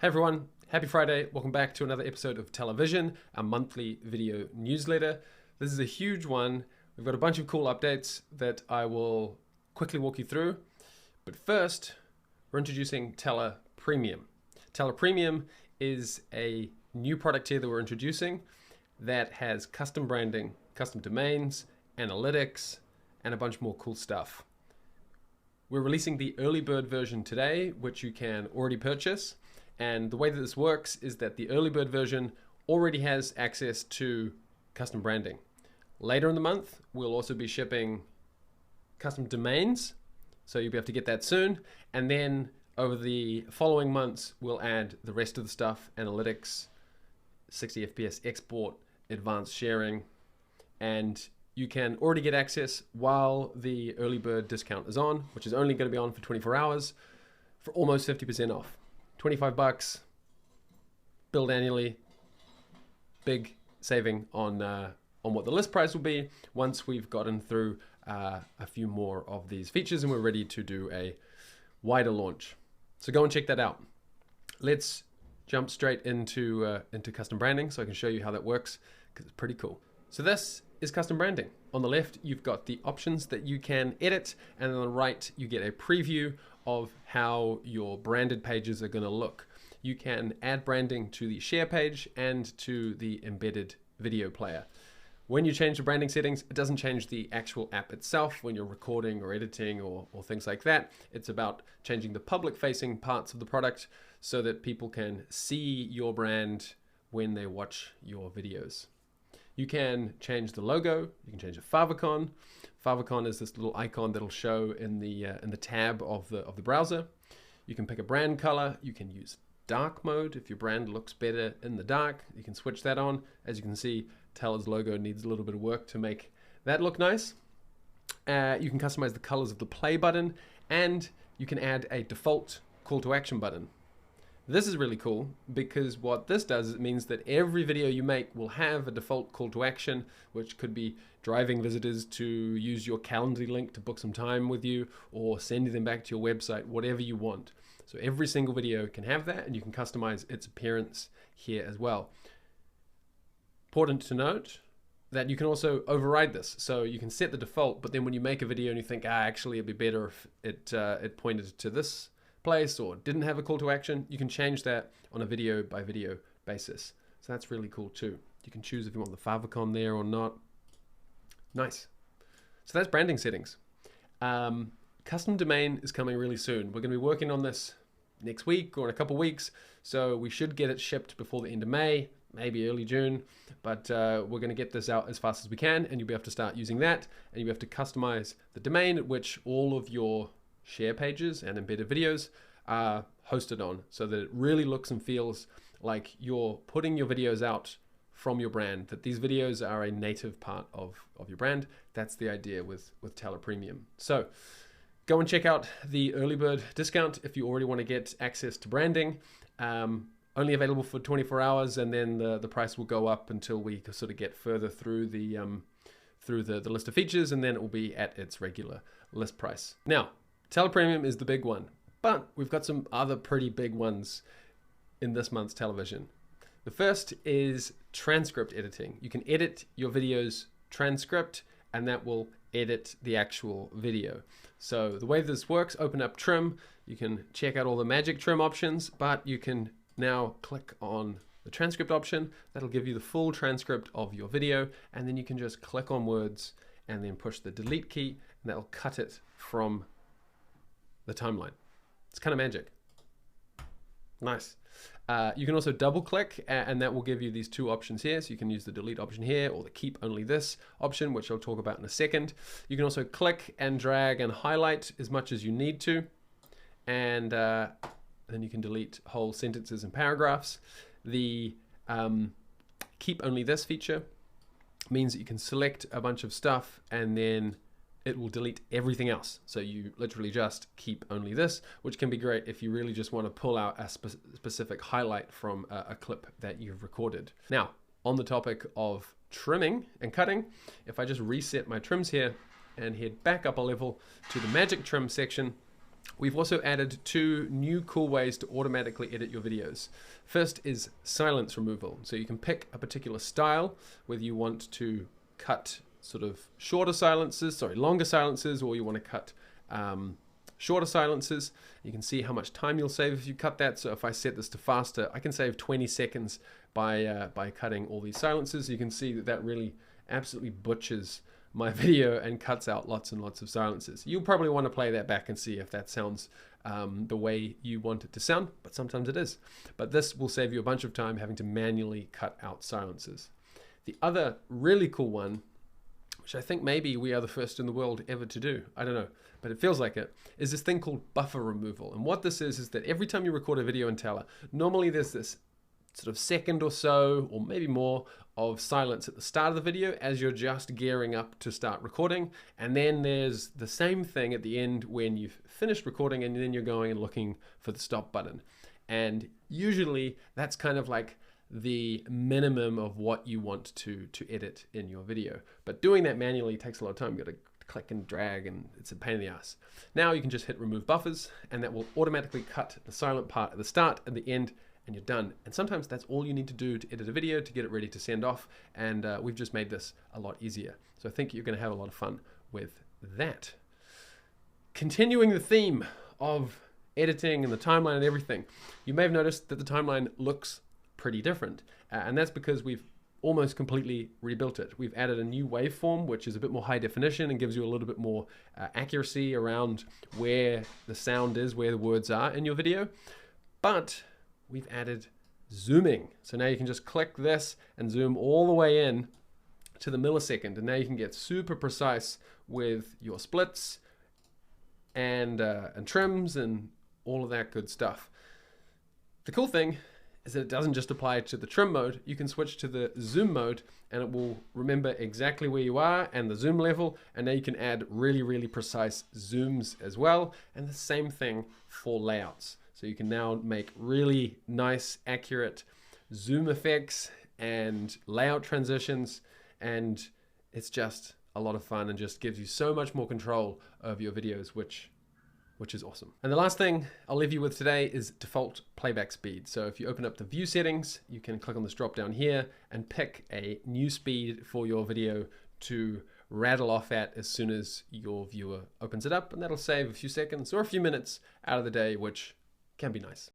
Hey everyone, happy Friday. Welcome back to another episode of Tellavision, our monthly video newsletter. This is a huge one. We've got a bunch of cool updates that I will quickly walk you through. But first, we're introducing Tella Premium. Tella Premium is a new product here that we're introducing that has custom branding, custom domains, analytics, and a bunch more cool stuff. We're releasing the early bird version today, which you can already purchase. And the way that this works is that the early bird version already has access to custom branding. Later in the month, we'll also be shipping custom domains, so you'll be able to get that soon. And then over the following months, we'll add the rest of the stuff: analytics, 60 FPS export, advanced sharing, and you can already get access while the early bird discount is on, which is only going to be on for 24 hours for almost 50% off. $25, billed annually, big saving on what the list price will be once we've gotten through a few more of these features and we're ready to do a wider launch. So go and check that out. Let's jump straight into custom branding so I can show you how that works, because it's pretty cool. So this is custom branding. On the left, you've got the options that you can edit, and on the right, you get a preview of how your branded pages are going to look. You can add branding to the share page and to the embedded video player. When you change the branding settings, it doesn't change the actual app itself when you're recording or editing or things like that. It's about changing the public-facing parts of the product so that people can see your brand when they watch your videos. You can change the logo, you can change the favicon. Favicon is this little icon that'll show in the tab of the browser. You can pick a brand color, you can use dark mode if your brand looks better in the dark. You can switch that on. As you can see, Tella's logo needs a little bit of work to make that look nice. You can customize the colors of the play button, and you can add a default call to action button. This is really cool because what this does is it means that every video you make will have a default call to action, which could be driving visitors to use your Calendly link to book some time with you, or sending them back to your website, whatever you want. So every single video can have that, and you can customize its appearance here as well. Important to note that you can also override this. So you can set the default, but then when you make a video and you think, actually it'd be better if it pointed to this place or didn't have a call to action, you can change that on a video by video basis. So that's really cool too. You can choose if you want the favicon there or not. Nice. So that's branding settings. Custom domain is coming really soon. We're going to be working on this next week or in a couple weeks, so we should get it shipped before the end of May, maybe early June, but we're going to get this out as fast as we can, and you'll be able to start using that, and you'll be able to customize the domain at which all of your share pages and embedded videos are hosted on, so that it really looks and feels like you're putting your videos out from your brand, that these videos are a native part of your brand. That's the idea with Tella Premium. So go and check out the early bird discount if you already want to get access to branding. Only available for 24 hours, and then the price will go up until we sort of get further through the list of features, and then it will be at its regular list price. Now, Tella Premium is the big one, but we've got some other pretty big ones in this month's Tellavision. The first is transcript editing. You can edit your video's transcript, and that will edit the actual video. So the way this works, open up trim, you can check out all the magic trim options, but you can now click on the transcript option. That'll give you the full transcript of your video, and then you can just click on words and then push the delete key, and that'll cut it from the timeline. It's kind of magic. Nice. You can also double click, and that will give you these two options here. So you can use the delete option here or the keep only this option, which I'll talk about in a second. You can also click and drag and highlight as much as you need to. And then you can delete whole sentences and paragraphs. The keep only this feature means that you can select a bunch of stuff and then it will delete everything else. So you literally just keep only this, which can be great if you really just want to pull out a specific highlight from a clip that you've recorded. Now, on the topic of trimming and cutting, if I just reset my trims here and head back up a level to the magic trim section, We've also added 2 new cool ways to automatically edit your videos. First is silence removal. So you can pick a particular style, whether you want to cut sort of longer silences, or you want to cut shorter silences. You can see how much time you'll save if you cut that. So if I set this to faster, I can save 20 seconds by cutting all these silences. You can see that that really absolutely butchers my video and cuts out lots and lots of silences. You'll probably want to play that back and see if that sounds the way you want it to sound, but sometimes it is. But this will save you a bunch of time having to manually cut out silences. The other really cool one, which I think maybe we are the first in the world ever to do, I don't know, but it feels like it, is this thing called buffer removal. And what this is that every time you record a video in Tella, normally there's this sort of second or so, or maybe more, of silence at the start of the video as you're just gearing up to start recording. And then there's the same thing at the end when you've finished recording and then you're going and looking for the stop button. And usually that's kind of like the minimum of what you want to edit in your video. But doing that manually takes a lot of time. You've got to click and drag, and it's a pain in the ass. Now you can just hit remove buffers, and that will automatically cut the silent part at the start and the end, and you're done. And sometimes that's all you need to do to edit a video to get it ready to send off. And we've just made this a lot easier. So I think you're going to have a lot of fun with that. Continuing the theme of editing and the timeline and everything, you may have noticed that the timeline looks pretty different. And that's because we've almost completely rebuilt it. We've added a new waveform, which is a bit more high definition and gives you a little bit more accuracy around where the sound is, where the words are in your video. But we've added zooming. So now you can just click this and zoom all the way in to the millisecond. And now you can get super precise with your splits and trims and all of that good stuff. The cool thing is that it doesn't just apply to the trim mode. You can switch to the zoom mode and it will remember exactly where you are and the zoom level. And now you can add really, really precise zooms as well. And the same thing for layouts. So you can now make really nice, accurate zoom effects and layout transitions. And it's just a lot of fun and just gives you so much more control of your videos, which is awesome. And the last thing I'll leave you with today is default playback speed. So if you open up the view settings, you can click on this drop down here and pick a new speed for your video to rattle off at as soon as your viewer opens it up. And that'll save a few seconds or a few minutes out of the day, which can be nice.